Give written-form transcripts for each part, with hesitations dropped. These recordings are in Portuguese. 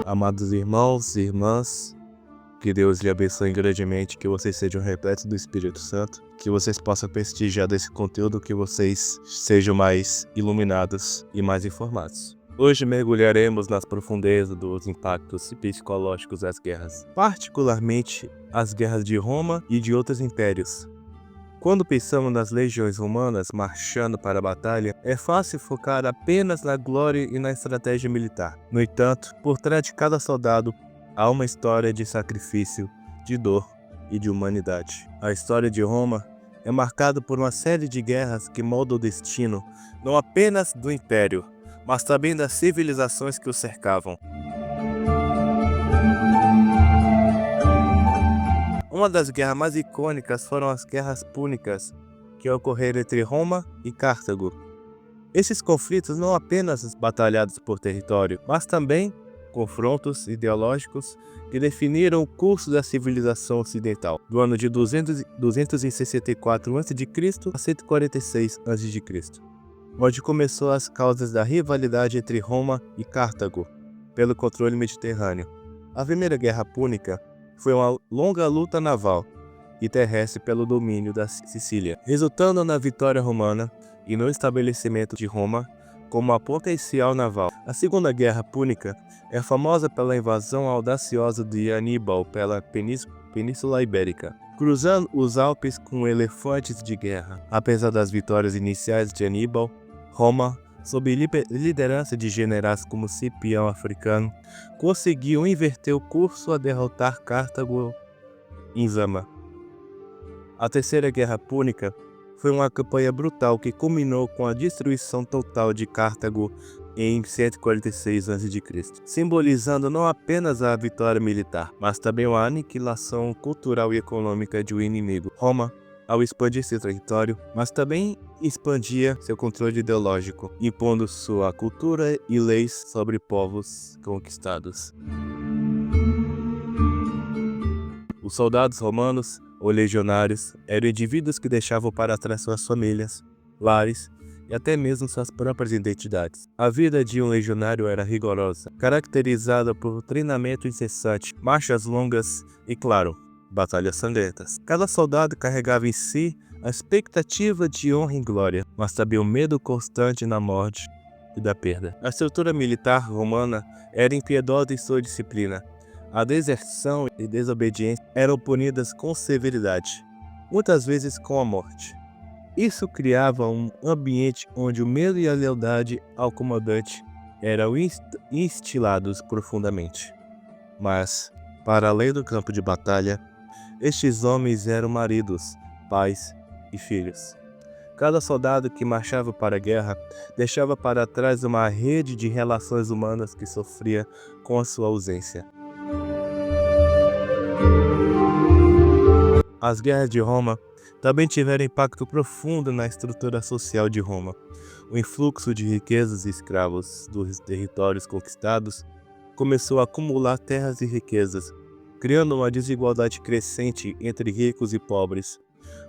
Amados irmãos e irmãs, que Deus lhe abençoe grandemente, que vocês sejam repletos do Espírito Santo, que vocês possam prestigiar desse conteúdo, que vocês sejam mais iluminados e mais informados. Hoje mergulharemos nas profundezas dos impactos psicológicos das guerras, particularmente as guerras de Roma e de outros impérios. Quando pensamos nas legiões romanas marchando para a batalha, é fácil focar apenas na glória e na estratégia militar. No entanto, por trás de cada soldado, há uma história de sacrifício, de dor e de humanidade. A história de Roma é marcada por uma série de guerras que moldam o destino, não apenas do império, mas também das civilizações que o cercavam. Uma das guerras mais icônicas foram as Guerras Púnicas, que ocorreram entre Roma e Cartago. Esses conflitos não apenas batalhados por território, mas também confrontos ideológicos que definiram o curso da civilização ocidental, do ano de 264 a.C. a 146 a.C., onde começou as causas da rivalidade entre Roma e Cartago pelo controle mediterrâneo. A Primeira Guerra Púnica foi uma longa luta naval e terrestre pelo domínio da Sicília, resultando na vitória romana e no estabelecimento de Roma como a potencial naval. A Segunda Guerra Púnica é famosa pela invasão audaciosa de Aníbal pela Península Ibérica, cruzando os Alpes com elefantes de guerra. Apesar das vitórias iniciais de Aníbal, Roma, sob liderança de generais como Cipião Africano, conseguiu inverter o curso a derrotar Cartago em Zama. A Terceira Guerra Púnica foi uma campanha brutal que culminou com a destruição total de Cartago em 146 a.C., simbolizando não apenas a vitória militar, mas também a aniquilação cultural e econômica de um inimigo. Roma, ao expandir seu território, mas também expandia seu controle ideológico, impondo sua cultura e leis sobre povos conquistados. Os soldados romanos, ou legionários, eram indivíduos que deixavam para trás suas famílias, lares e até mesmo suas próprias identidades. A vida de um legionário era rigorosa, caracterizada por treinamento incessante, marchas longas e, claro, batalhas sangrentas. Cada soldado carregava em si a expectativa de honra e glória, mas também o medo constante da morte e da perda. A estrutura militar romana era impiedosa em sua disciplina. A deserção e desobediência eram punidas com severidade, muitas vezes com a morte. Isso criava um ambiente onde o medo e a lealdade ao comandante eram instilados profundamente. Mas, para além do campo de batalha, estes homens eram maridos, pais e filhos. Cada soldado que marchava para a guerra deixava para trás uma rede de relações humanas que sofria com a sua ausência. As guerras de Roma também tiveram impacto profundo na estrutura social de Roma. O influxo de riquezas e escravos dos territórios conquistados começou a acumular terras e riquezas, criando uma desigualdade crescente entre ricos e pobres.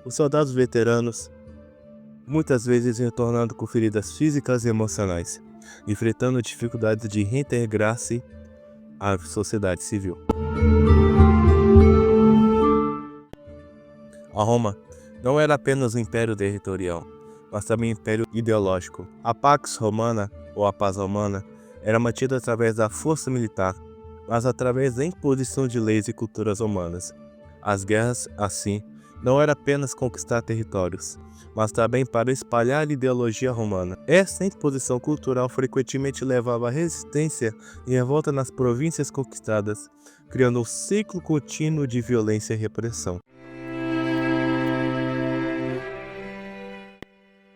Os soldados veteranos muitas vezes retornando com feridas físicas e emocionais, enfrentando dificuldades de reintegrar-se à sociedade civil. A Roma não era apenas um império territorial, mas também um império ideológico. A Pax Romana, ou a paz romana, era mantida através da força militar, mas através da imposição de leis e culturas romanas. As guerras, assim, não eram apenas conquistar territórios, mas também para espalhar a ideologia romana. Essa imposição cultural frequentemente levava à resistência e revolta nas províncias conquistadas, criando um ciclo contínuo de violência e repressão.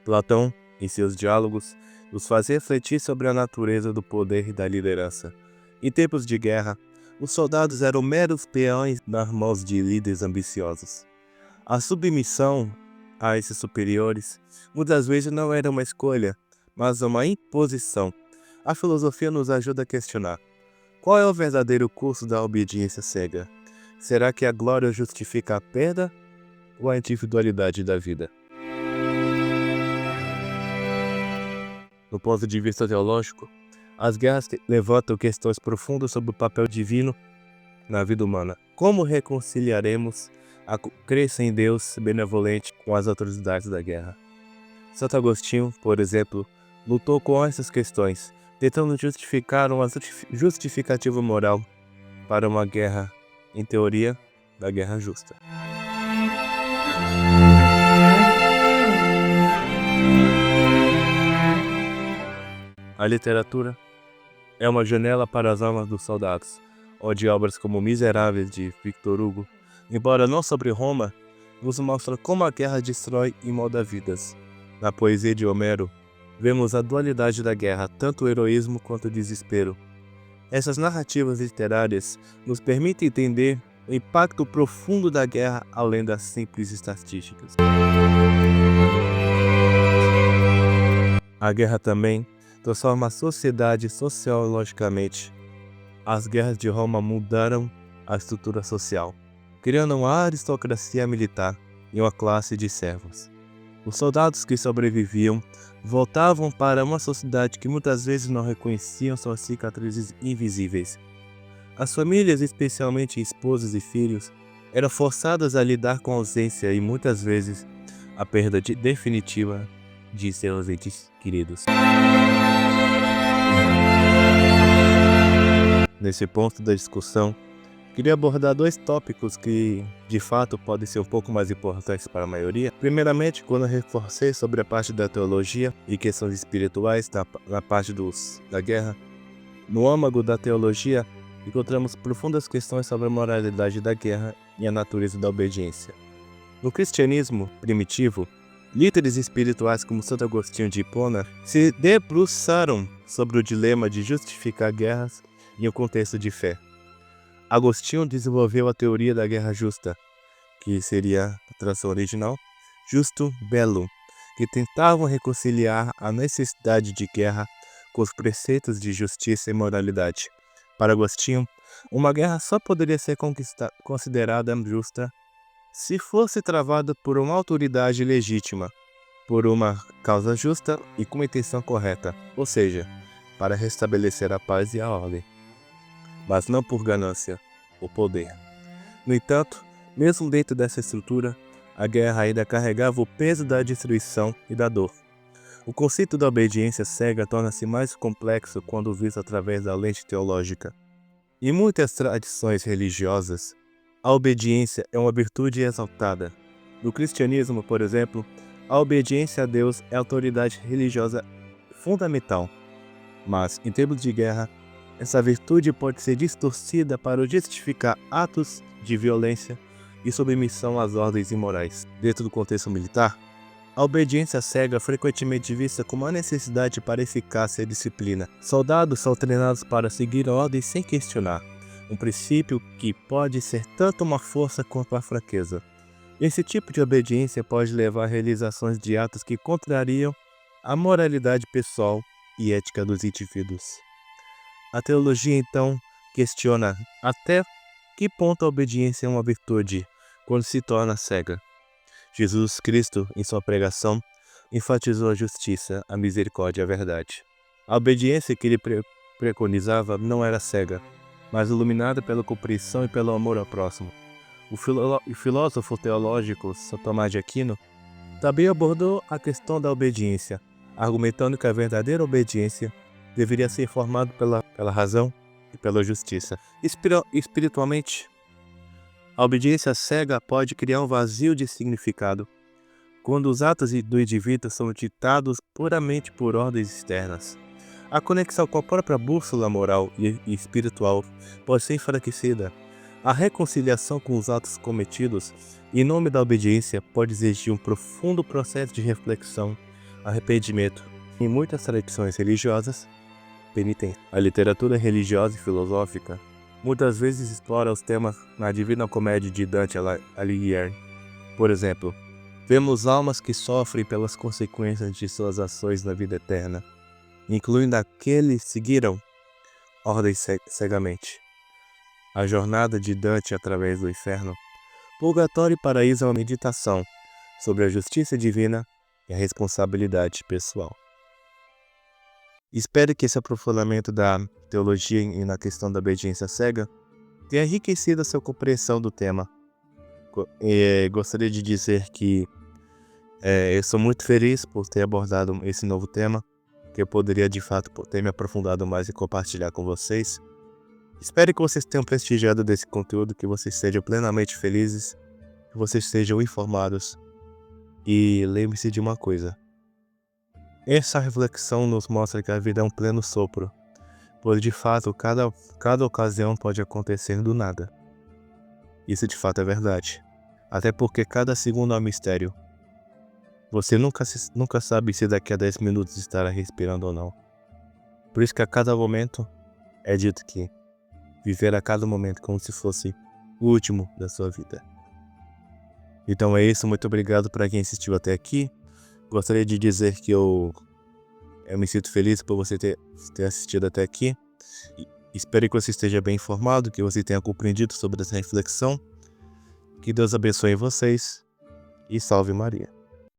Platão, em seus diálogos, nos faz refletir sobre a natureza do poder e da liderança. Em tempos de guerra, os soldados eram meros peões nas mãos de líderes ambiciosos. A submissão a esses superiores muitas vezes não era uma escolha, mas uma imposição. A filosofia nos ajuda a questionar: qual é o verdadeiro curso da obediência cega? Será que a glória justifica a perda ou a individualidade da vida? Do ponto de vista teológico, As guerras levantam questões profundas sobre o papel divino na vida humana. Como reconciliaremos a crença em Deus benevolente com as atrocidades da guerra? Santo Agostinho, por exemplo, lutou com essas questões, tentando justificar uma justificativa moral para uma guerra, em teoria, da guerra justa. A literatura é uma janela para as almas dos soldados, onde obras como Miseráveis de Victor Hugo, embora não sobre Roma, nos mostra como a guerra destrói e molda vidas. Na poesia de Homero, vemos a dualidade da guerra, tanto o heroísmo quanto o desespero. Essas narrativas literárias nos permitem entender o impacto profundo da guerra além das simples estatísticas. A guerra também transforma a sociedade sociologicamente. As guerras de Roma mudaram a estrutura social, criando uma aristocracia militar e uma classe de servos. Os soldados que sobreviviam voltavam para uma sociedade que muitas vezes não reconheciam suas cicatrizes invisíveis. As famílias, especialmente esposas e filhos, eram forçadas a lidar com a ausência e muitas vezes a perda definitiva de seus entes queridos. Nesse ponto da discussão, queria abordar dois tópicos que, de fato, podem ser um pouco mais importantes para a maioria. Primeiramente, quando eu reforcei sobre a parte da teologia e questões espirituais na parte da guerra, no âmago da teologia, encontramos profundas questões sobre a moralidade da guerra e a natureza da obediência. No cristianismo primitivo, líderes espirituais como Santo Agostinho de Hipona se debruçaram sobre o dilema de justificar guerras em um contexto de fé. Agostinho desenvolveu a teoria da guerra justa, que seria a tradução original, justo bellum, que tentavam reconciliar a necessidade de guerra com os preceitos de justiça e moralidade. Para Agostinho, uma guerra só poderia ser considerada justa se fosse travada por uma autoridade legítima, por uma causa justa e com uma intenção correta, ou seja, para restabelecer a paz e a ordem, mas não por ganância ou poder. No entanto, mesmo dentro dessa estrutura, a guerra ainda carregava o peso da destruição e da dor. O conceito da obediência cega torna-se mais complexo quando visto através da lente teológica. Em muitas tradições religiosas, a obediência é uma virtude exaltada. No cristianismo, por exemplo, a obediência a Deus é a autoridade religiosa fundamental. Mas, em termos de guerra, essa virtude pode ser distorcida para justificar atos de violência e submissão às ordens imorais. Dentro do contexto militar, a obediência cega é frequentemente vista como uma necessidade para eficácia e disciplina. Soldados são treinados para seguir ordens sem questionar, um princípio que pode ser tanto uma força quanto uma fraqueza. Esse tipo de obediência pode levar a realizações de atos que contrariam a moralidade pessoal e ética dos indivíduos. A teologia, então, questiona até que ponto a obediência é uma virtude quando se torna cega. Jesus Cristo, em sua pregação, enfatizou a justiça, a misericórdia e a verdade. A obediência que ele preconizava não era cega, mas iluminada pela compreensão e pelo amor ao próximo. O filósofo teológico São Tomás de Aquino também abordou a questão da obediência, argumentando que a verdadeira obediência deveria ser formada pela razão e pela justiça. Espiritualmente, a obediência cega pode criar um vazio de significado quando os atos do indivíduo são ditados puramente por ordens externas. A conexão com a própria bússola moral e espiritual pode ser enfraquecida. A reconciliação com os atos cometidos em nome da obediência pode exigir um profundo processo de reflexão, arrependimento. Em muitas tradições religiosas, penitência. A literatura religiosa e filosófica muitas vezes explora os temas na Divina Comédia de Dante Alighieri. Por exemplo, vemos almas que sofrem pelas consequências de suas ações na vida eterna, incluindo aqueles que seguiram ordens cegamente. A jornada de Dante através do inferno, purgatório e paraíso é uma meditação sobre a justiça divina e a responsabilidade pessoal. Espero que esse aprofundamento da teologia e na questão da obediência cega tenha enriquecido a sua compreensão do tema. Gostaria de dizer que eu sou muito feliz por ter abordado esse novo tema, que eu poderia de fato ter me aprofundado mais e compartilhar com vocês. Espero que vocês tenham prestigiado desse conteúdo, que vocês sejam plenamente felizes, que vocês sejam informados. E lembre-se de uma coisa: essa reflexão nos mostra que a vida é um pleno sopro, pois de fato cada ocasião pode acontecer do nada. Isso de fato é verdade, até porque cada segundo é um mistério. Você nunca sabe se daqui a 10 minutos estará respirando ou não. Por isso que a cada momento é dito que viver a cada momento como se fosse o último da sua vida. Então é isso, muito obrigado para quem assistiu até aqui. Gostaria de dizer que eu me sinto feliz por você ter assistido até aqui. Espero que você esteja bem informado, que você tenha compreendido sobre essa reflexão. Que Deus abençoe vocês e salve Maria.